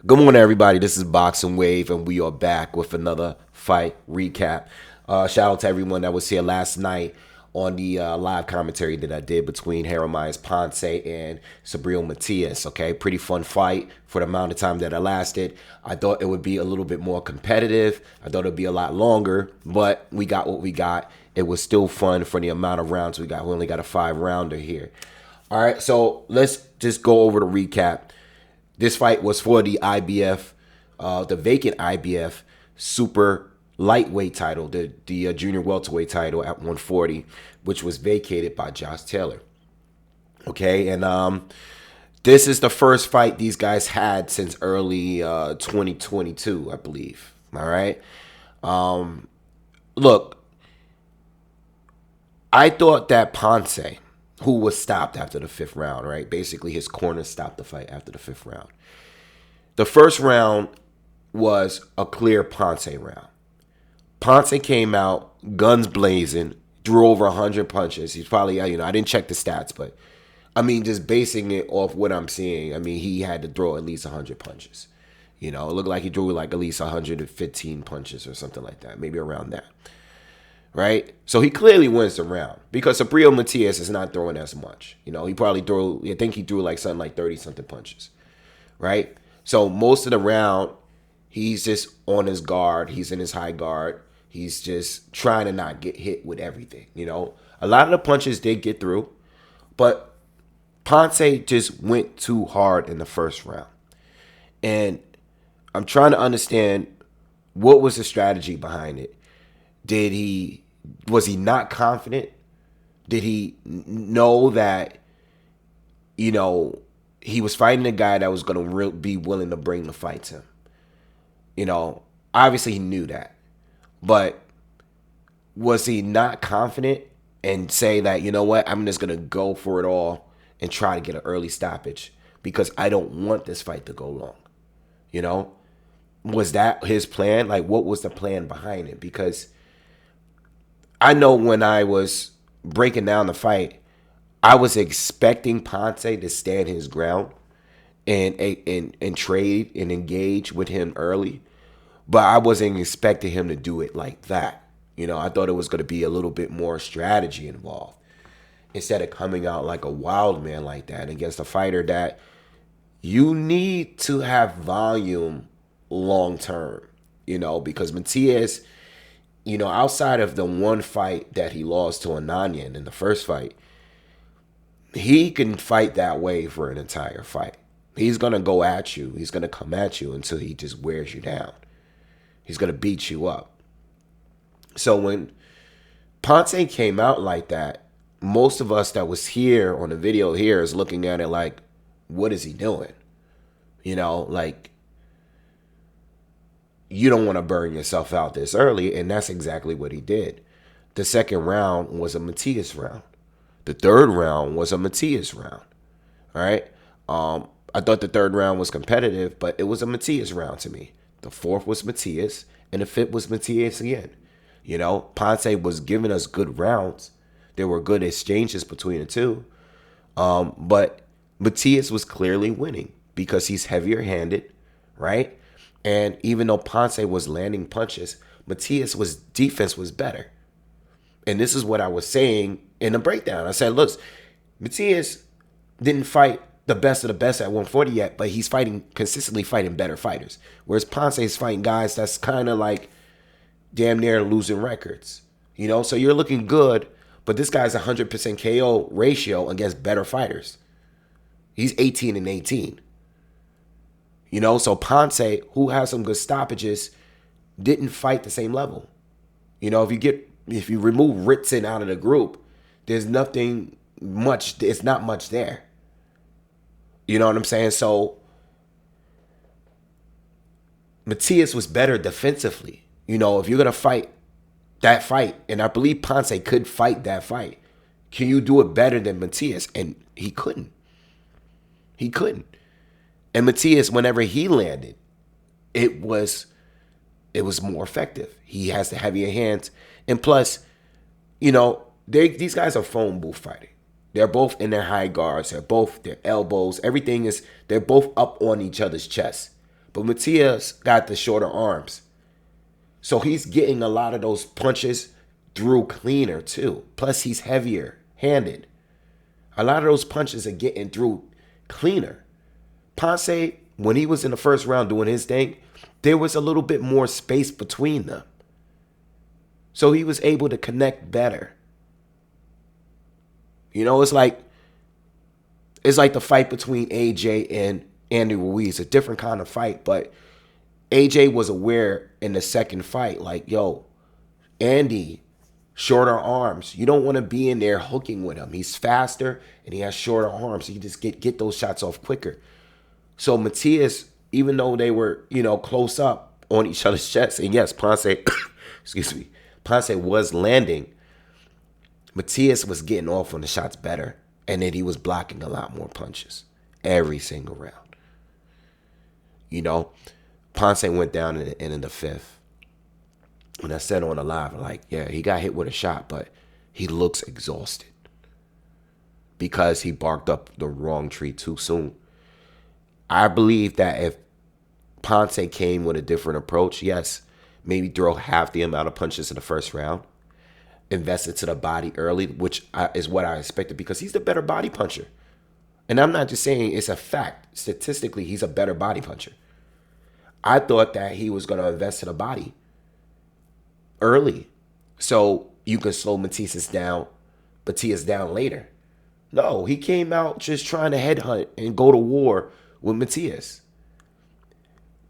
Good morning, everybody. This is Boxingwave, and we are back with another fight recap. Shout out to everyone that was here last night on the live commentary that I did between Jeremias Ponce and Sabril Matias. Okay, pretty fun fight for the amount of time that it lasted. I thought it would be a little bit more competitive. I thought it would be a lot longer, but we got what we got. It was still fun for the amount of rounds we got. We only got a 5-rounder here. All right, so let's just go over the recap. This fight was for the IBF, the vacant IBF super lightweight title, the junior welterweight title at 140, which was vacated by Josh Taylor. Okay, and this is the first fight these guys had since early 2022, I believe. All right. Look, I thought that Ponce, who was stopped after the fifth round, right? Basically, his corner stopped the fight after the fifth round. The first round was a clear Ponce round. Ponce came out, guns blazing, threw over 100 punches. He's probably, I didn't check the stats, but I mean, just basing it off what I'm seeing, I mean, he had to throw at least 100 punches. It looked like he threw like at least 115 punches or something like that, maybe around that. Right? So he clearly wins the round because Sabril Matias is not throwing as much. He probably I think he threw like something like 30-something punches. Right? So most of the round, he's just on his guard. He's in his high guard. He's just trying to not get hit with everything. A lot of the punches did get through, but Ponce just went too hard in the first round. And I'm trying to understand what was the strategy behind it. Was he not confident? Did he know that, he was fighting a guy that was going to be willing to bring the fight to him? Obviously he knew that. But was he not confident and say that, you know what, I'm just going to go for it all and try to get an early stoppage because I don't want this fight to go long? Was that his plan? Like, what was the plan behind it? Because I know when I was breaking down the fight, I was expecting Ponce to stand his ground and trade and engage with him early, but I wasn't expecting him to do it like that. I thought it was going to be a little bit more strategy involved instead of coming out like a wild man like that against a fighter that you need to have volume long term, because Matias, outside of the one fight that he lost to Ananyan in the first fight, he can fight that way for an entire fight. He's going to go at you. He's going to come at you until he just wears you down. He's going to beat you up. So when Ponce came out like that, most of us that was here on the video here is looking at it like, what is he doing? Like, you don't want to burn yourself out this early, and that's exactly what he did. The second round was a Matias round. The third round was a Matias round. All right? I thought the third round was competitive, but it was a Matias round to me. The fourth was Matias, and the fifth was Matias again. Ponce was giving us good rounds. There were good exchanges between the two. But Matias was clearly winning because he's heavier-handed, right? And even though Ponce was landing punches, Matias' defense was better. And this is what I was saying in the breakdown. I said, look, Matias didn't fight the best of the best at 140 yet, but he's consistently fighting better fighters. Whereas Ponce is fighting guys that's kind of like damn near losing records. So you're looking good, but this guy's 100% KO ratio against better fighters. He's 18-18. So Ponce, who has some good stoppages, didn't fight the same level. If you remove Ritson out of the group, there's nothing much. It's not much there. You know what I'm saying? So Matias was better defensively. If you're gonna fight that fight, and I believe Ponce could fight that fight, can you do it better than Matias? And he couldn't. He couldn't. And Matias, whenever he landed, it was more effective. He has the heavier hands. And plus, these guys are phone booth fighting. They're both in their high guards. They're both their elbows. They're both up on each other's chest. But Matias got the shorter arms. So he's getting a lot of those punches through cleaner too. Plus he's heavier handed. A lot of those punches are getting through cleaner. Ponce, when he was in the first round doing his thing, there was a little bit more space between them. So he was able to connect better. You know, it's like the fight between AJ and Andy Ruiz, a different kind of fight, but AJ was aware in the second fight, like, yo, Andy, shorter arms. You don't want to be in there hooking with him. He's faster and he has shorter arms. So you just get those shots off quicker. So Matias, even though they were, close up on each other's chests, and yes, Ponce, excuse me, Ponce was landing, Matias was getting off on the shots better. And then he was blocking a lot more punches every single round. Ponce went down in the fifth. And I said on the live, like, yeah, he got hit with a shot, but he looks exhausted because he barked up the wrong tree too soon. I believe that if Ponce came with a different approach, yes, maybe throw half the amount of punches in the first round, invest into the body early, which is what I expected because he's the better body puncher. And I'm not just saying it's a fact. Statistically, he's a better body puncher. I thought that he was going to invest in the body early so you can slow Matias down later. No, he came out just trying to headhunt and go to war with Matias.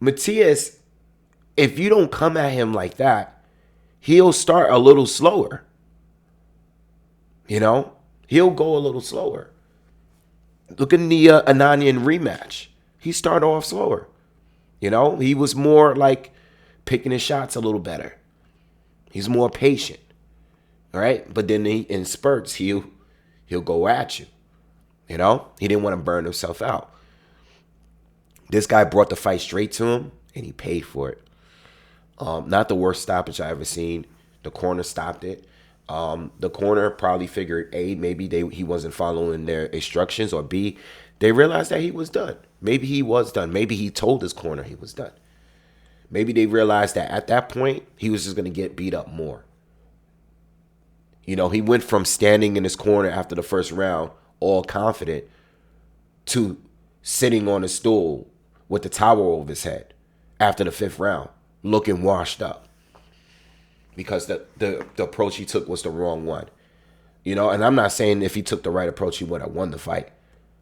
Matias, if you don't come at him like that, he'll start a little slower. He'll go a little slower. Look at the Ananian rematch. He started off slower. He was more like picking his shots a little better. He's more patient. All right? But then in spurts, he'll go at you. He didn't want to burn himself out. This guy brought the fight straight to him, and he paid for it. Not the worst stoppage I ever seen. The corner stopped it. The corner probably figured A, maybe he wasn't following their instructions, or B, they realized that he was done. Maybe he was done. Maybe he told his corner he was done. Maybe they realized that at that point, he was just going to get beat up more. He went from standing in his corner after the first round, all confident, to sitting on a stool with the towel over his head after the fifth round, looking washed up. Because the approach he took was the wrong one. And I'm not saying if he took the right approach, he would have won the fight.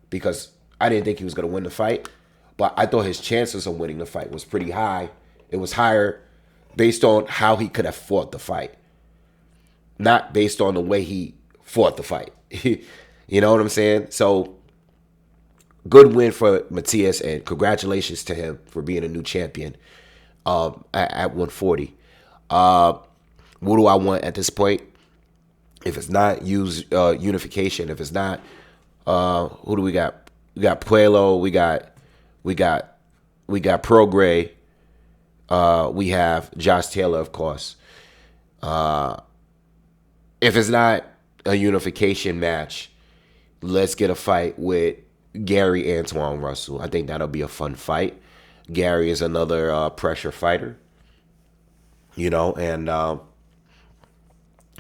Because I didn't think he was going to win the fight. But I thought his chances of winning the fight was pretty high. It was higher based on how he could have fought the fight. Not based on the way he fought the fight. You know what I'm saying? So, good win for Matias, and congratulations to him for being a new champion at 140. What do I want at this point? If it's not unification, if it's not, who do we got? We got Puello, we got Prograis, we have Josh Taylor, of course. If it's not a unification match, let's get a fight with Gary Antoine Russell. I think that'll be a fun fight. Gary is another pressure fighter, and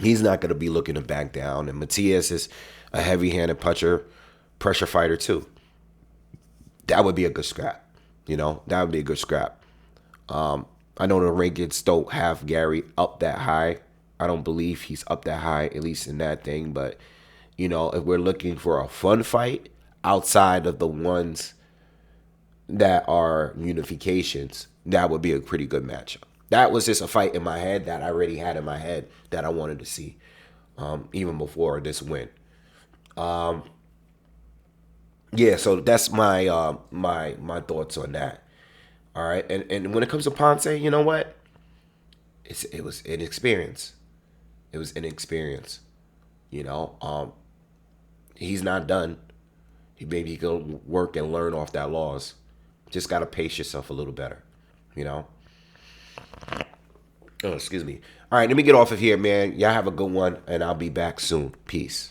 he's not going to be looking to back down. And Matias is a heavy-handed pressure fighter too. That would be a good scrap. That would be a good scrap. I know the rankings don't have Gary up that high. I don't believe he's up that high, at least in that thing. But, if we're looking for a fun fight outside of the ones that are unifications, that would be a pretty good matchup. That was just a fight in my head that I already had in my head that I wanted to see, even before this win. Yeah, so that's my my thoughts on that. All right, and when it comes to Ponce, you know what? It was an experience. It was an experience. He's not done. Maybe he can work and learn off that loss. Just gotta pace yourself a little better. Oh, excuse me. All right, let me get off of here, man. Y'all have a good one, and I'll be back soon. Peace.